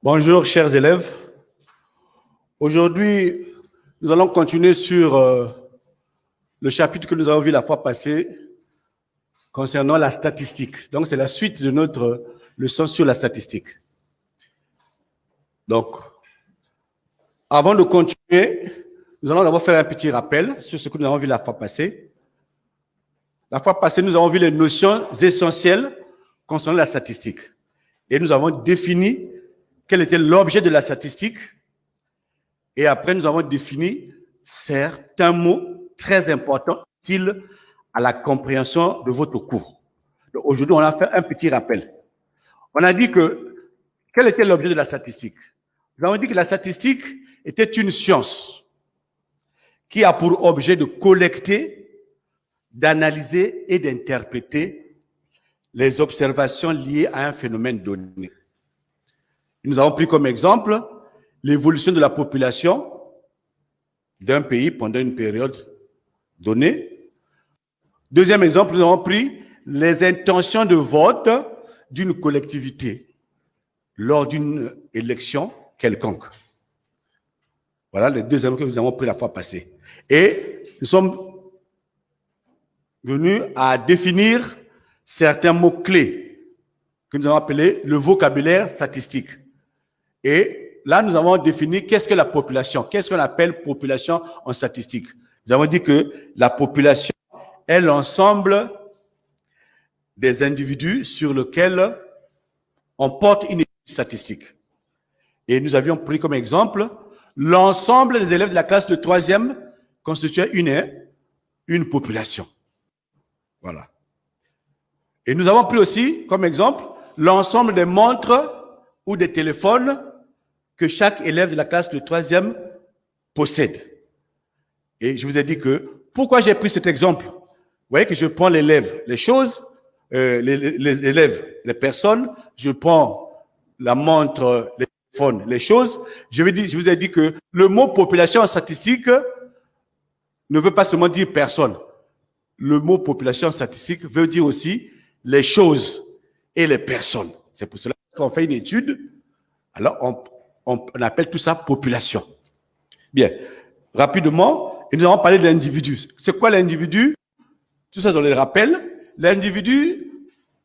Bonjour chers élèves. Aujourd'hui, nous allons continuer sur le chapitre que nous avons vu la fois passée concernant la statistique. Donc c'est la suite de notre leçon sur la statistique. Donc, avant de continuer, nous allons d'abord faire un petit rappel sur ce que nous avons vu la fois passée. La fois passée, nous avons vu les notions essentielles concernant la statistique. Et nous avons défini quel était l'objet de la statistique. Et après, nous avons défini certains mots très importants, utiles à la compréhension de votre cours. Donc, aujourd'hui, on a fait un petit rappel. On a dit que, quel était l'objet de la statistique? Nous avons dit que la statistique était une science qui a pour objet de collecter, d'analyser et d'interpréter les observations liées à un phénomène donné. Nous avons pris comme exemple l'évolution de la population d'un pays pendant une période donnée. Deuxième exemple, nous avons pris les intentions de vote d'une collectivité lors d'une élection quelconque. Voilà les deux exemples que nous avons pris la fois passée. Et nous sommes venus à définir certains mots-clés que nous avons appelés le vocabulaire statistique. Et là, nous avons défini qu'est-ce que la population, qu'est-ce qu'on appelle population en statistique. Nous avons dit que la population est l'ensemble des individus sur lesquels on porte une étude statistique. Et nous avions pris comme exemple l'ensemble des élèves de la classe de 3e constituait une population. Voilà. Et nous avons pris aussi comme exemple l'ensemble des montres ou des téléphones que chaque élève de la classe de 3e possède. Et je vous ai dit que, pourquoi j'ai pris cet exemple? Vous voyez que je prends l'élève, les choses, les élèves, les personnes, je prends la montre, les téléphones, les choses. Je vous ai dit que le mot population en statistique ne veut pas seulement dire personne. Le mot population en statistique veut dire aussi les choses et les personnes. C'est pour cela qu'on fait une étude, alors on appelle tout ça population. Bien, rapidement, nous allons parler de l'individu. C'est quoi l'individu? Tout ça, on le rappelle. L'individu,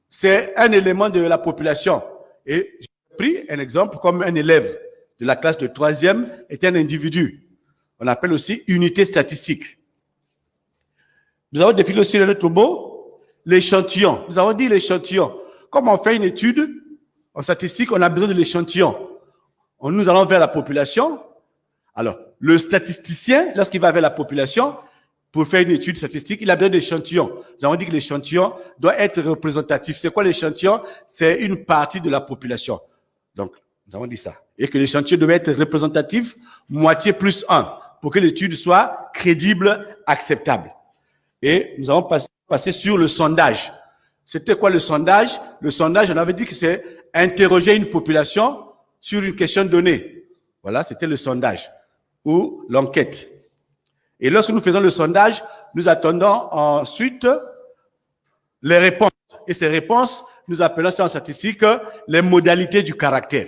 c'est un élément de la population. Et j'ai pris un exemple comme un élève de la classe de 3e est un individu. On appelle aussi unité statistique. Nous avons défini aussi un autre mot, l'échantillon. Nous avons dit l'échantillon. Comme on fait une étude en statistique, on a besoin de l'échantillon. Nous allons vers la population. Alors, le statisticien, lorsqu'il va vers la population, pour faire une étude statistique, il a besoin d'échantillons. Nous avons dit que l'échantillon doit être représentatif. C'est quoi l'échantillon? C'est une partie de la population. Donc, nous avons dit ça. Et que l'échantillon doit être représentatif, moitié plus 1, pour que l'étude soit crédible, acceptable. Et nous avons passé sur le sondage. C'était quoi le sondage? Le sondage, on avait dit que c'est interroger une population sur une question donnée. Voilà, c'était le sondage ou l'enquête. Et lorsque nous faisons le sondage, nous attendons ensuite les réponses. Et ces réponses, nous appelons ça en statistique les modalités du caractère.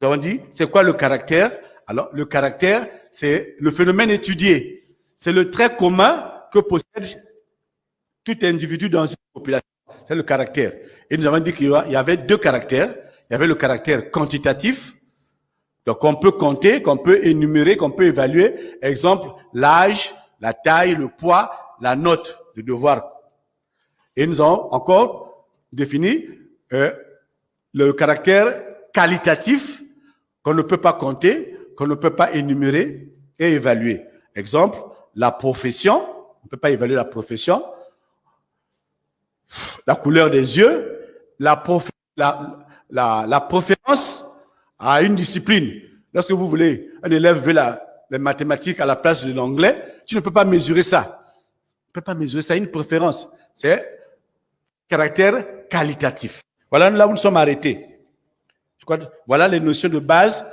Nous avons dit, c'est quoi le caractère? Alors, le caractère, c'est le phénomène étudié. C'est le trait commun que possède tout individu dans une population. C'est le caractère. Et nous avons dit qu'il y avait deux caractères. Il y avait le caractère quantitatif, donc on peut compter, qu'on peut énumérer, qu'on peut évaluer. Exemple, l'âge, la taille, le poids, la note de devoir. Et nous avons encore défini le caractère qualitatif qu'on ne peut pas compter, qu'on ne peut pas énumérer et évaluer. Exemple, la profession, on ne peut pas évaluer la profession. La couleur des yeux, la préférence à une discipline. Lorsque vous voulez, un élève veut les mathématiques à la place de l'anglais, tu ne peux pas mesurer ça. Tu ne peux pas mesurer ça, une préférence. C'est caractère qualitatif. Voilà là où nous sommes arrêtés. Voilà les notions de base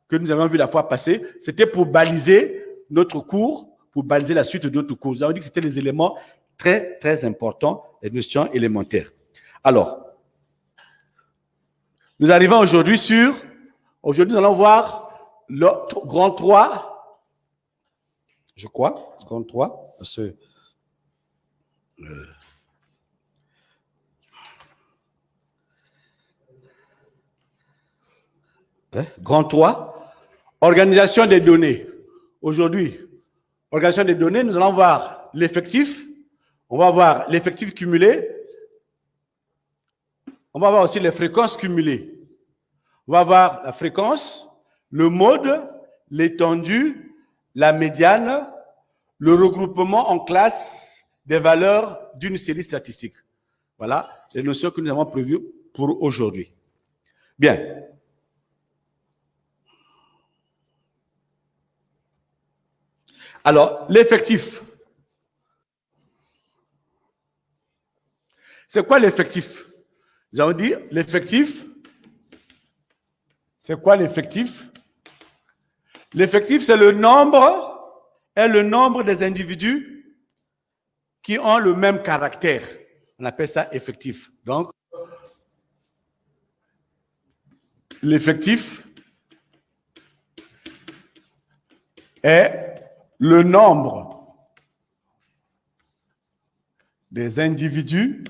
que nous avons vues la fois passée. C'était pour baliser notre cours, pour baliser la suite de notre cours. Nous avons dit que c'était les éléments très, très importants, les notions élémentaires. Alors, nous arrivons aujourd'hui sur Aujourd'hui, nous allons voir le grand 3. Je crois, grand 3. Parce que, grand 3. Organisation des données. Aujourd'hui, organisation des données, nous allons voir l'effectif. On va voir l'effectif cumulé. On va voir aussi les fréquences cumulées. On va voir la fréquence, le mode, l'étendue, la médiane, le regroupement en classe des valeurs d'une série statistique. Voilà les notions que nous avons prévues pour aujourd'hui. Bien. Alors, l'effectif. C'est quoi l'effectif? Nous allons dire l'effectif. C'est quoi l'effectif? L'effectif, c'est le nombre des individus qui ont le même caractère. On appelle ça effectif. Donc, l'effectif est le nombre des individus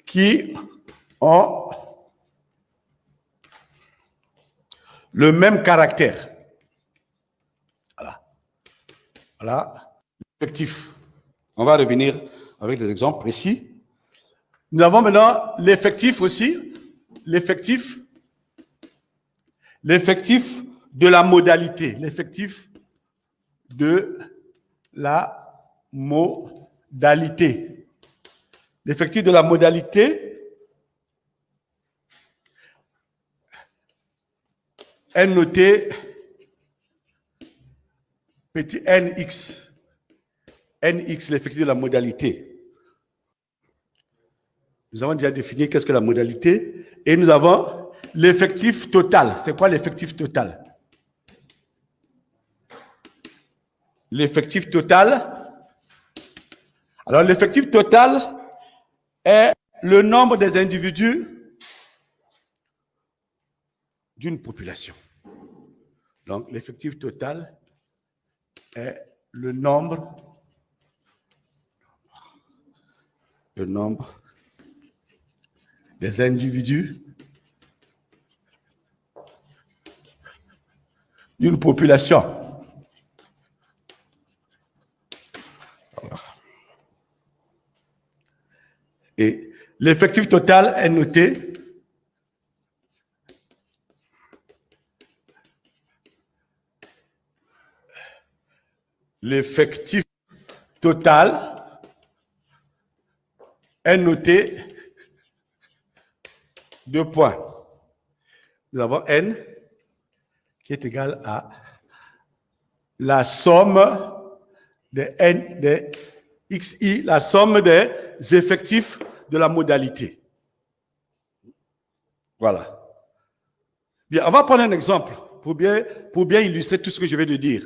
qui ont le même caractère. Voilà. Voilà. L'effectif. On va revenir avec des exemples précis. Nous avons maintenant l'effectif aussi. L'effectif de la modalité. L'effectif de la modalité. L'effectif de la modalité est noté petit nx. Nx, l'effectif de la modalité. Nous avons déjà défini qu'est-ce que la modalité. Et nous avons l'effectif total. C'est quoi l'effectif total? L'effectif total. Alors, l'effectif total est le nombre des individus d'une population. Donc, l'effectif total est le nombre des individus d'une population. Et l'effectif total est noté l'effectif total est noté 2 points. Nous avons n qui est égal à la somme des n des xi, la somme des effectifs de la modalité. Voilà. Bien, on va prendre un exemple pour bien illustrer tout ce que je vais te dire.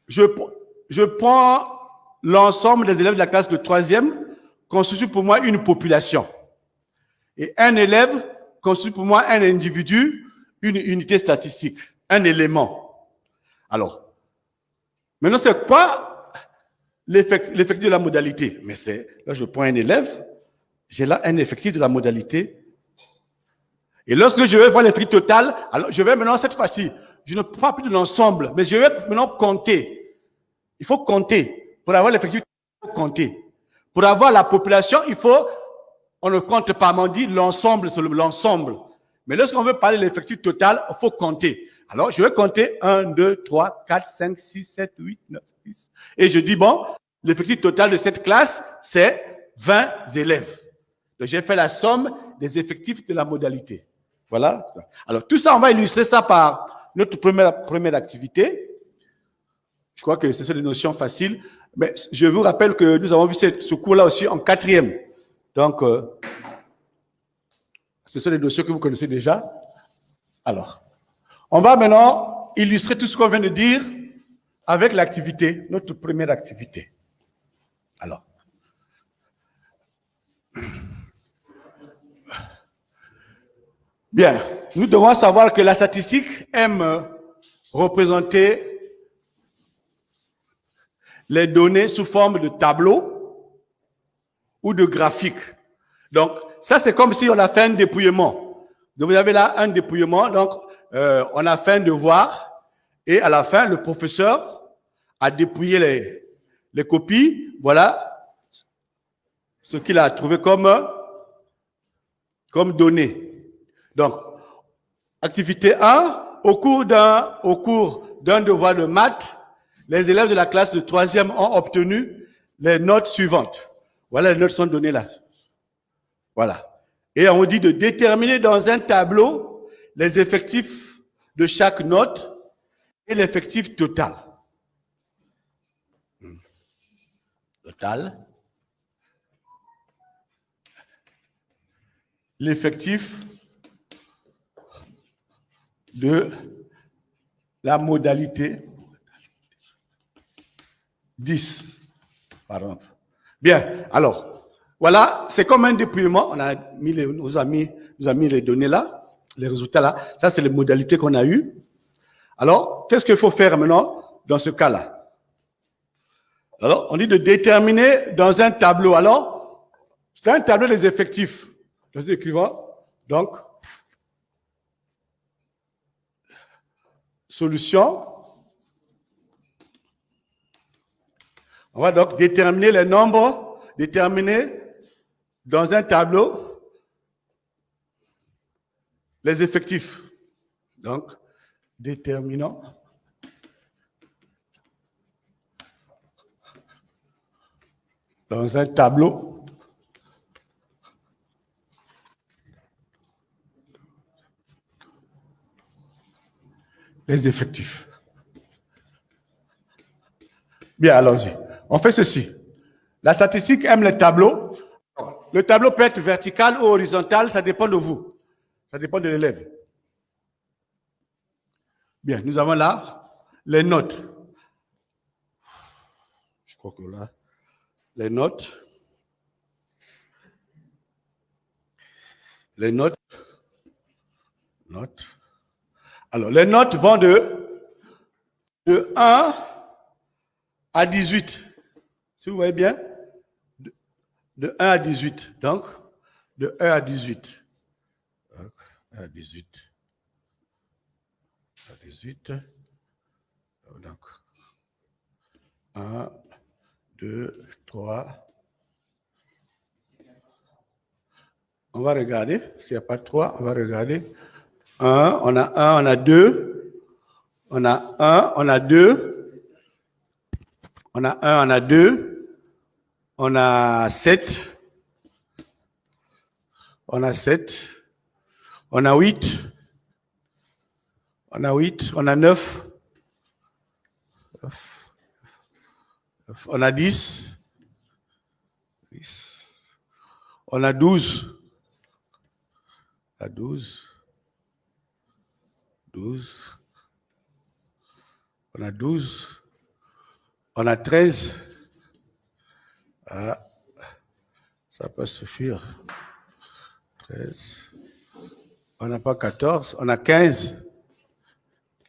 Je prends l'ensemble des élèves de la classe de 3e constitue pour moi une population. Et un élève constitue pour moi un individu, une unité statistique, un élément. Alors, maintenant, c'est quoi l'effectif de la modalité? Mais c'est, là, je prends un élève, j'ai là un effectif de la modalité. Et lorsque je vais voir l'effectif total, alors je vais maintenant, cette fois-ci, je ne parle plus de l'ensemble, mais je vais maintenant compter. Il faut compter. Pour avoir l'effectif, il faut compter. Pour avoir la population, on ne compte pas, mais on dit l'ensemble, c'est l'ensemble. Mais lorsqu'on veut parler de l'effectif total, il faut compter. Alors, je vais compter 1, 2, 3, 4, 5, 6, 7, 8, 9, 10. Et je dis, bon, l'effectif total de cette classe, c'est 20 élèves. Donc, j'ai fait la somme des effectifs de la modalité. Voilà. Alors, tout ça, on va illustrer ça par notre première activité. Je crois que ce sont des notions faciles. Mais je vous rappelle que nous avons vu ce cours-là aussi en 4e. Donc, ce sont des notions que vous connaissez déjà. Alors, on va maintenant illustrer tout ce qu'on vient de dire avec l'activité, notre première activité. Alors, Bien, nous devons savoir que la statistique aime représenter les données sous forme de tableaux ou de graphiques. Donc, ça, c'est comme si on a fait un dépouillement. Donc, vous avez là un dépouillement. Donc, on a fait un devoir et à la fin, le professeur a dépouillé les copies. Voilà ce qu'il a trouvé comme données. Donc, activité 1, au cours d'un devoir de maths, les élèves de la classe de 3e ont obtenu les notes suivantes. Voilà, les notes sont données là. Voilà. Et on dit de déterminer dans un tableau les effectifs de chaque note et l'effectif total. Total. L'effectif de la modalité 10, par exemple. Bien, alors, voilà, c'est comme un dépouillement. On a mis nous a mis les données là, les résultats là. Ça, c'est les modalités qu'on a eues. Alors, qu'est-ce qu'il faut faire maintenant dans ce cas-là? Alors, on dit de déterminer dans un tableau. Alors, c'est un tableau des effectifs. Les écrivains. Donc, solution. On va donc déterminer les nombres, déterminer dans un tableau les effectifs. Donc, déterminant dans un tableau les effectifs. Bien, allons-y. On fait ceci. La statistique aime les tableaux. Le tableau peut être vertical ou horizontal, ça dépend de vous. Ça dépend de l'élève. Bien, nous avons là les notes. Je crois que là, les notes. Les notes. Notes. Alors, les notes vont de 1 à 18. Si vous voyez bien, de 1 à 18. Donc, de 1 à 18. Donc, 1 à 18. 1 à 18. Donc, 1, 2, 3. On va regarder. S'il n'y a pas de 3, on va regarder. 1, on a 1, on a 2. On a 1, on a 2. On a 1, on a 2. On a 7. On a 7. On a 8. On a 8. On a 9. On a 10. 10. On a 12. On a 12. 12. On a 12. On a 13. Ah, ça peut suffire. 13. On n'a pas 14. On a 15.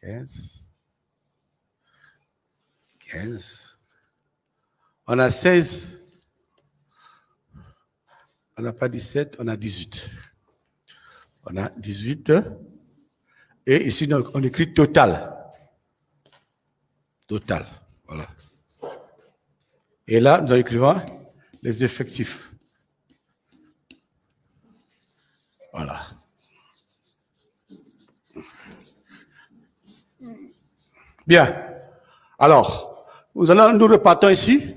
15. 15. On a 16. On n'a pas 17. On a 18. On a 18. Et ici, on écrit total. Total. Voilà. Et là, nous écrivons les effectifs. Voilà. Bien. Alors, nous repartons ici.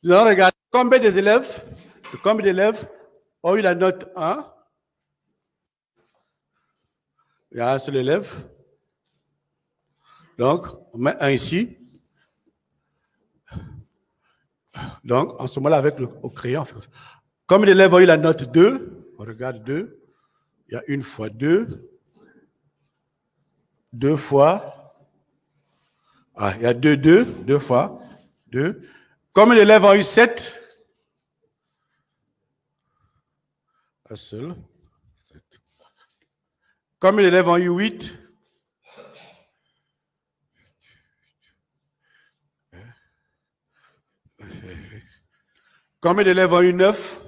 Nous allons regarder combien d'élèves ont eu la note 1. Il y a un seul élève. Donc, on met 1 ici. Donc, en ce moment-là, avec au crayon, combien d'élèves ont eu la note 2? On regarde 2. Il y a 1 fois 2. 2 fois. Ah, il y a 2 fois 2. Combien d'élèves ont eu 7? Un seul. Combien d'élèves ont eu 8? Combien d'élèves ont eu 9?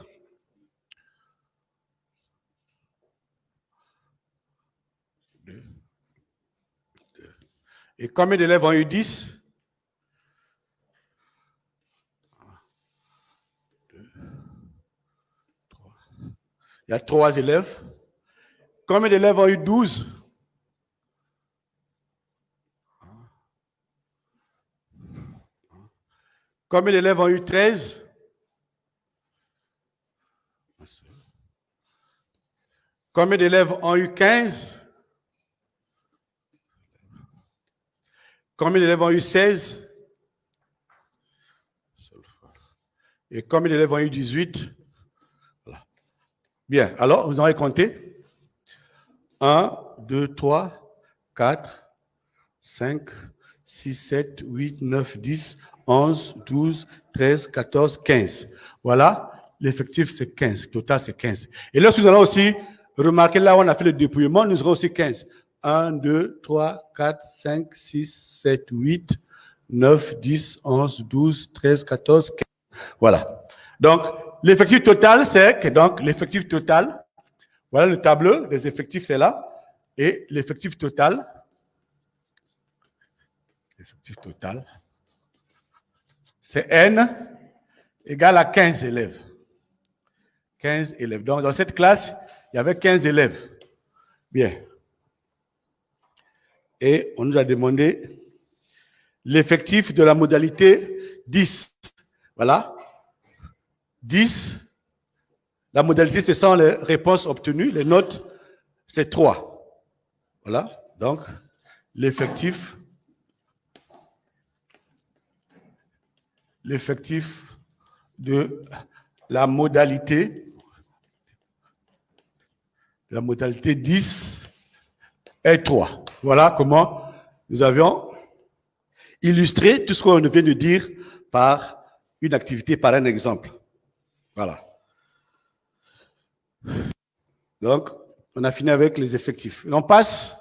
Et combien d'élèves ont eu 10? Il y a 3 élèves. Combien d'élèves ont eu 12? Combien d'élèves ont eu 13? Combien d'élèves ont eu 15? Combien d'élèves ont eu 16? Et combien d'élèves ont eu 18? Voilà. Bien, alors vous aurez compté. 1, 2, 3, 4, 5, 6, 7, 8, 9, 10, 11, 12, 13, 14, 15. Voilà, l'effectif c'est 15. Total c'est 15. Et lorsque nous allons aussi remarquer là où on a fait le dépouillement, nous aurons aussi 15. 1, 2, 3, 4, 5, 6, 7, 8, 9, 10, 11, 12, 13, 14, 15. Voilà. Donc, l'effectif total, c'est que donc l'effectif total, voilà le tableau des effectifs, c'est là. Et l'effectif total, c'est N égale à 15 élèves. 15 élèves. Donc, dans cette classe, il y avait 15 élèves. Bien. Et on nous a demandé l'effectif de la modalité 10. Voilà. 10. La modalité, ce sont les réponses obtenues. Les notes, c'est 3. Voilà. Donc, l'effectif de la modalité 10 est 3. Voilà comment nous avions illustré tout ce qu'on vient de dire par une activité, par un exemple. Voilà. Donc, on a fini avec les effectifs. On passe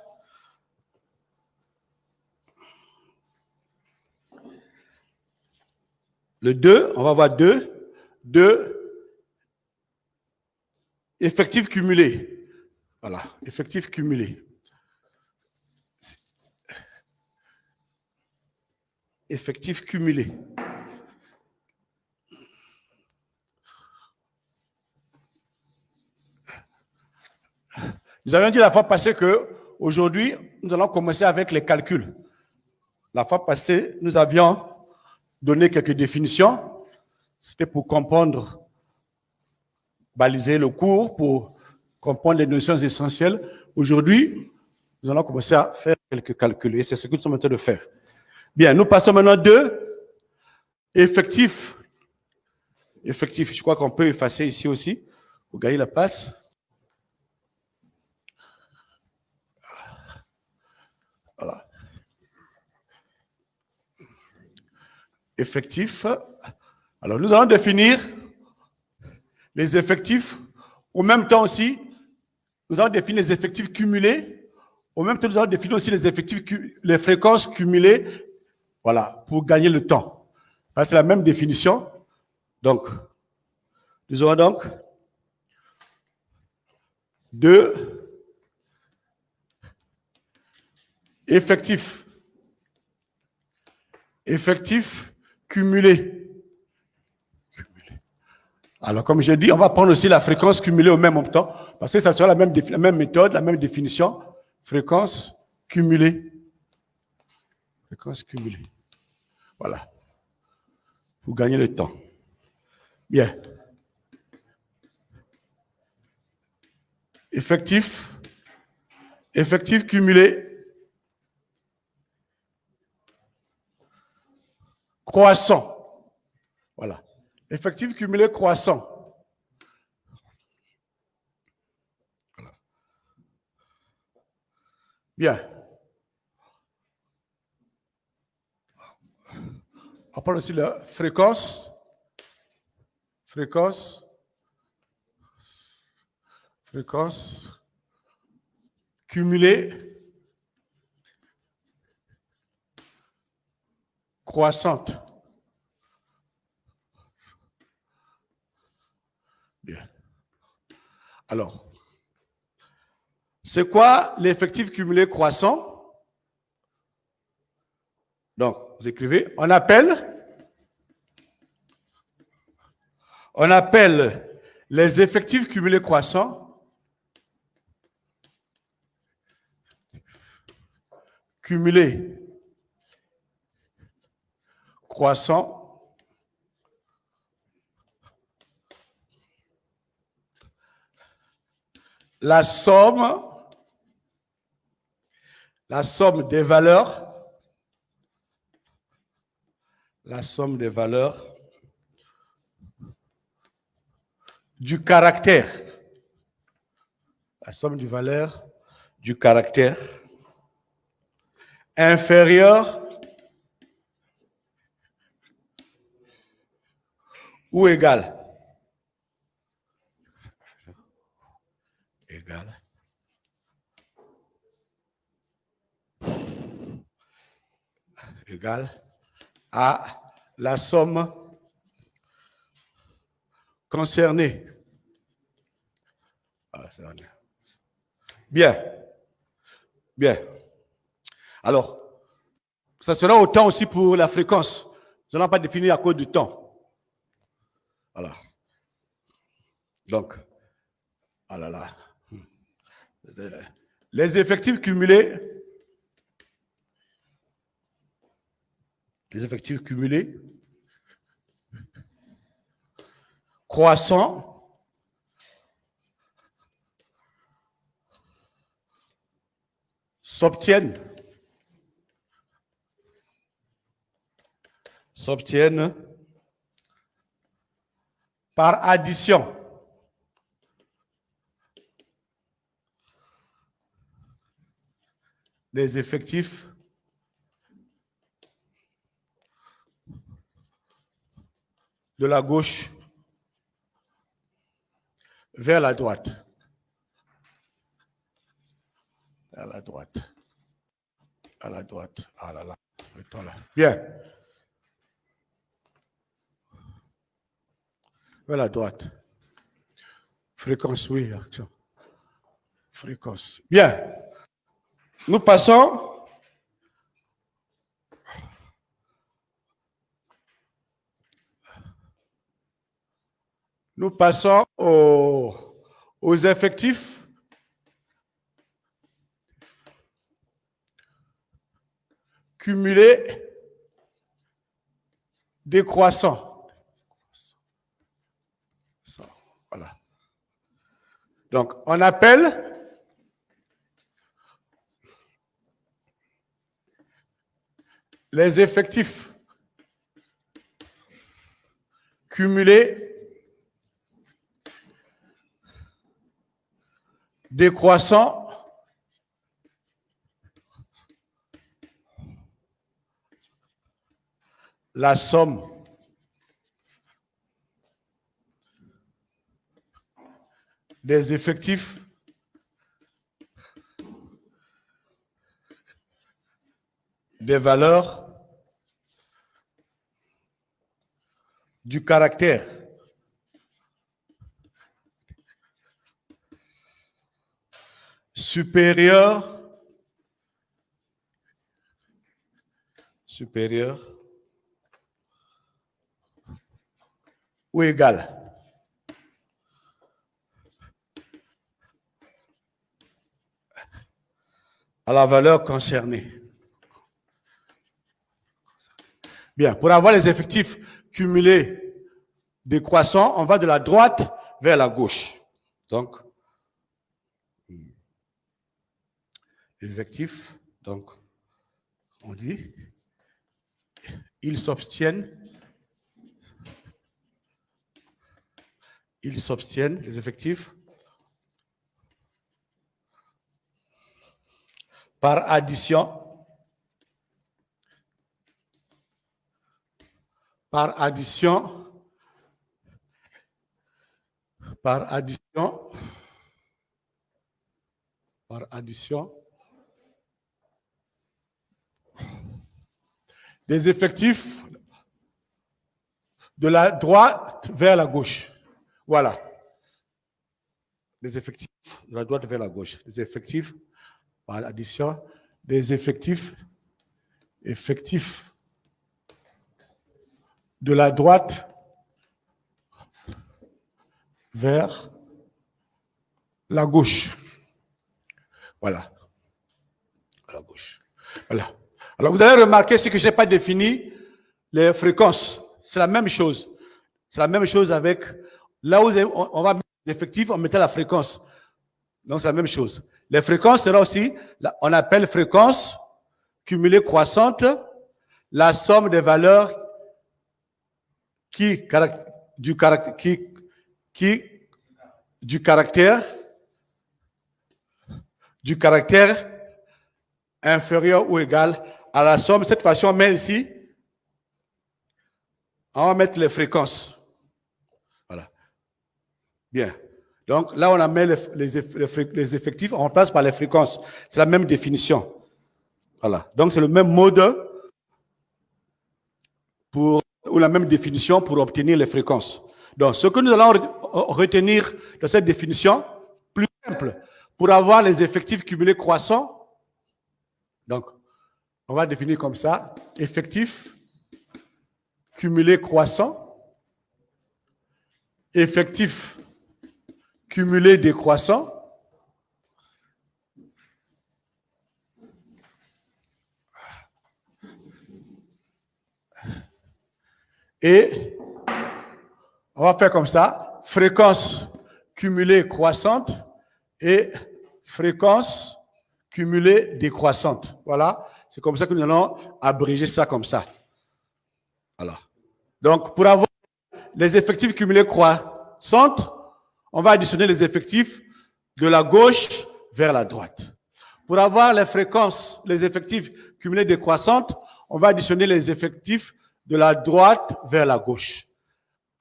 le 2, on va voir 2. 2, effectifs cumulés. Voilà, effectifs cumulés. Effectifs cumulés. Nous avions dit la fois passée qu'aujourd'hui, nous allons commencer avec les calculs. La fois passée, nous avions donné quelques définitions. C'était pour comprendre, baliser le cours, pour comprendre les notions essentielles. Aujourd'hui, nous allons commencer à faire quelques calculs. Et c'est ce que nous sommes en train de faire. Bien, nous passons maintenant de effectifs. Effectifs, je crois qu'on peut effacer ici aussi pour gagner la place. Voilà. Effectifs. Alors, nous allons définir les effectifs. Au même temps aussi, nous allons définir les effectifs cumulés. Au même temps, nous allons définir aussi les effectifs, les fréquences cumulées. Voilà, pour gagner le temps. C'est la même définition. Donc, nous aurons donc 2 effectifs cumulés. Alors, comme je dis, on va prendre aussi la fréquence cumulée au même temps, parce que ça sera la même méthode, la même définition. Fréquence cumulée. Fréquence cumulée. Voilà. Pour gagner le temps. Bien. Effectif cumulé croissant. Voilà. Effectif cumulé croissant. Voilà. Bien. On parle aussi de la fréquence Fréquence cumulée croissante. Bien. Alors, c'est quoi l'effectif cumulé croissant? Donc, vous écrivez, on appelle les effectifs cumulés croissants croissant la somme des valeurs du caractère. La somme des valeurs du caractère inférieur ou égal. Égal à la somme concernée. Bien. Bien. Alors, ça sera autant aussi pour la fréquence. Nous n'allons pas définir à cause du temps. Voilà. Donc, ah là là. Les effectifs cumulés, croissants s'obtiennent par addition des effectifs de la gauche vers la droite. À la droite. À la droite. Ah là là. Là. Bien. Vers la droite. Fréquence, oui. Action. Fréquence. Bien. Nous passons aux effectifs cumulés décroissants. Voilà. Donc, on appelle les effectifs cumulés décroissants la somme des effectifs des valeurs du caractère supérieur ou égal à la valeur concernée. Bien, pour avoir les effectifs cumulés décroissants, on va de la droite vers la gauche. Donc, les effectifs, donc, on dit, ils s'obtiennent, les effectifs, par addition, par addition des effectifs de la droite vers la gauche. Voilà. Les effectifs de la droite vers la gauche. Les effectifs par addition des effectifs de la droite vers la gauche. Voilà. À la gauche. Voilà. Alors, vous allez remarquer ce que je n'ai pas défini, les fréquences. C'est la même chose. C'est la même chose avec, là où on va mettre les effectifs, on mettait la fréquence. Donc, c'est la même chose. Les fréquences sera aussi, on appelle fréquence cumulée croissante, la somme des valeurs du caractère inférieur ou égal à la somme. Cette fois-ci, on met ici, on va mettre les fréquences. Voilà. Bien. Donc là, on a mis les effectifs, on remplace par les fréquences. C'est la même définition. Voilà. Donc c'est le même mode ou la même définition pour obtenir les fréquences. Donc ce que nous allons retenir de cette définition, plus simple, pour avoir les effectifs cumulés croissants, donc on va définir comme ça, effectif cumulé croissant, effectif cumulé décroissant, et on va faire comme ça, fréquence cumulée croissante et fréquence cumulée décroissante. Voilà, c'est comme ça que nous allons abréger ça comme ça. Voilà. Donc, pour avoir les effectifs cumulés croissantes, on va additionner les effectifs de la gauche vers la droite. Pour avoir les fréquences, les effectifs cumulés décroissantes, on va additionner les effectifs de la droite vers la gauche.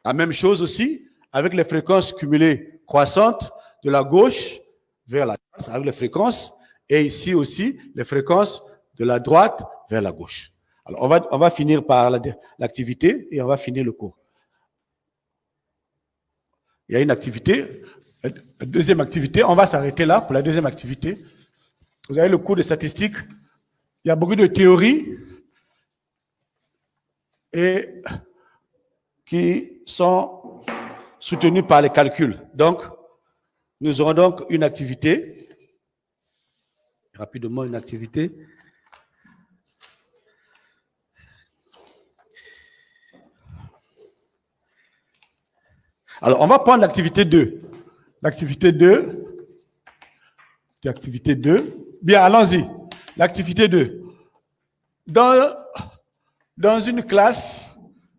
La même chose aussi avec les fréquences cumulées croissantes de la gauche vers la droite, avec les fréquences, et ici aussi les fréquences de la droite vers la gauche. Alors on va finir par l'activité et on va finir le cours. Il y a une activité, une deuxième activité, on va s'arrêter là pour la deuxième activité. Vous avez le cours de statistiques, il y a beaucoup de théories et qui sont soutenues par les calculs. Donc, nous aurons donc une activité, rapidement une activité. Alors, on va prendre l'activité 2. L'activité 2. Activité 2. Bien, allons-y. L'activité 2. Dans une classe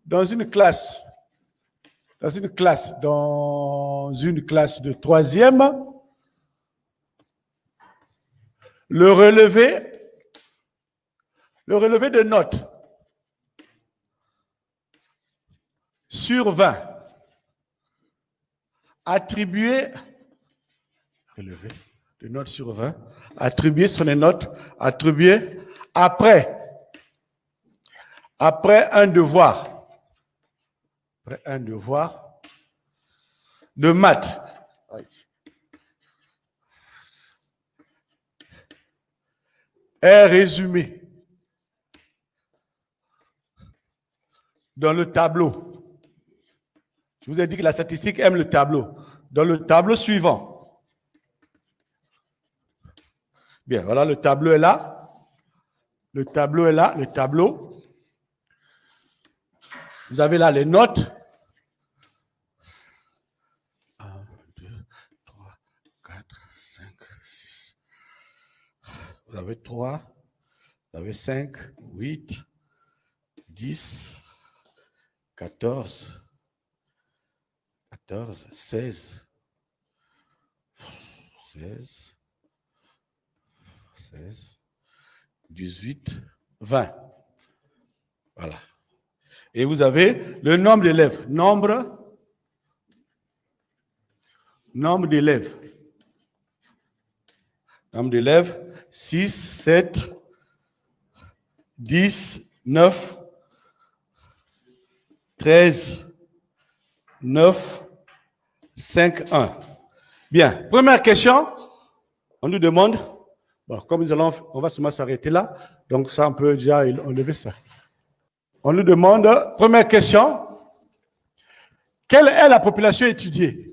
de troisième, le relevé de notes sur 20 attribué relevé de notes sur 20 attribué sur les notes attribuées après un devoir de maths est résumé dans le tableau. Je vous ai dit que la statistique aime le tableau. Dans le tableau suivant. Bien, voilà, le tableau est là. Le tableau est là, le tableau. Vous avez là les notes. 1, 2, 3, 4, 5, 6. Vous avez 3, vous avez 5, 8, 10, 14, 16, 18, 20. Voilà. Et vous avez le nombre d'élèves. Nombre d'élèves. Nombre d'élèves, 6, 7, 10, 9, 13, 9, 5, 1. Bien, première question, on nous demande, bon, comme on va seulement s'arrêter là, donc ça, on peut déjà enlever ça. On nous demande, première question, quelle est la population étudiée?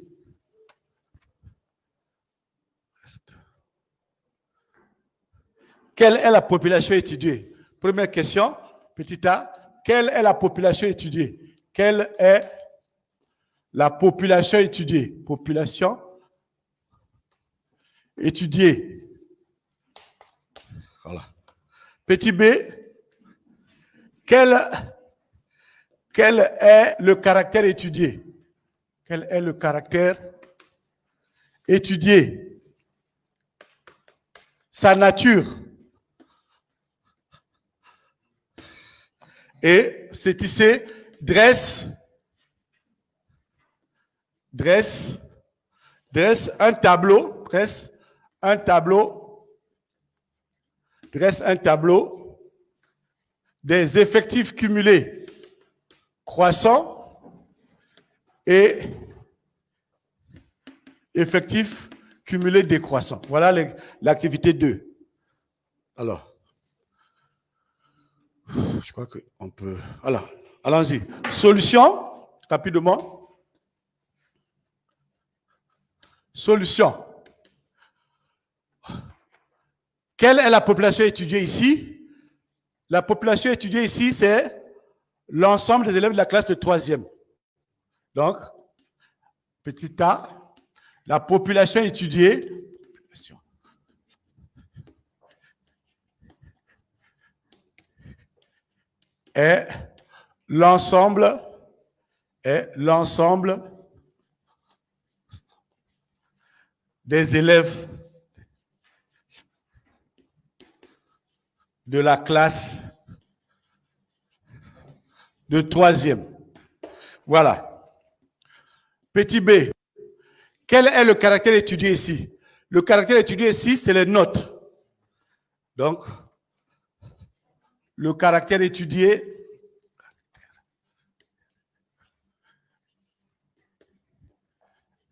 Quelle est la population étudiée? Première question, petit a, quelle est la population étudiée? Quelle est la population étudiée? Population étudiée. Voilà. Petit b, quel est le caractère étudié? Quel est le caractère étudié? Sa nature. Et c'est ici, dresse un tableau, dresse un tableau des effectifs cumulés croissants et effectifs cumulés décroissants. Voilà l'activité 2. Alors, je crois qu'on peut... Alors, allons-y. Solution, rapidement. Solution. Quelle est la population étudiée ici? La population étudiée ici, c'est l'ensemble des élèves de la classe de 3e. Donc, petit a, la population étudiée est l'ensemble des élèves de la classe de 3e. Voilà. Petit b, quel est le caractère étudié ici? Le caractère étudié ici, c'est les notes. Donc, le caractère étudié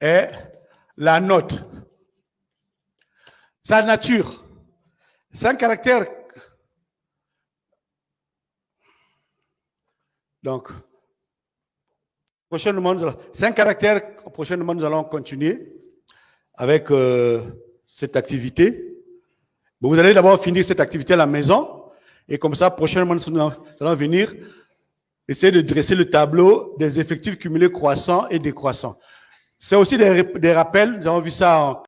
est la note. Sa nature, c'est un caractère. Donc, prochainement, c'est un caractère. Prochainement, nous allons continuer avec cette activité. Bon, vous allez d'abord finir cette activité à la maison. Et comme ça, prochainement, nous allons venir essayer de dresser le tableau des effectifs cumulés croissants et décroissants. C'est aussi des rappels. Nous avons vu ça en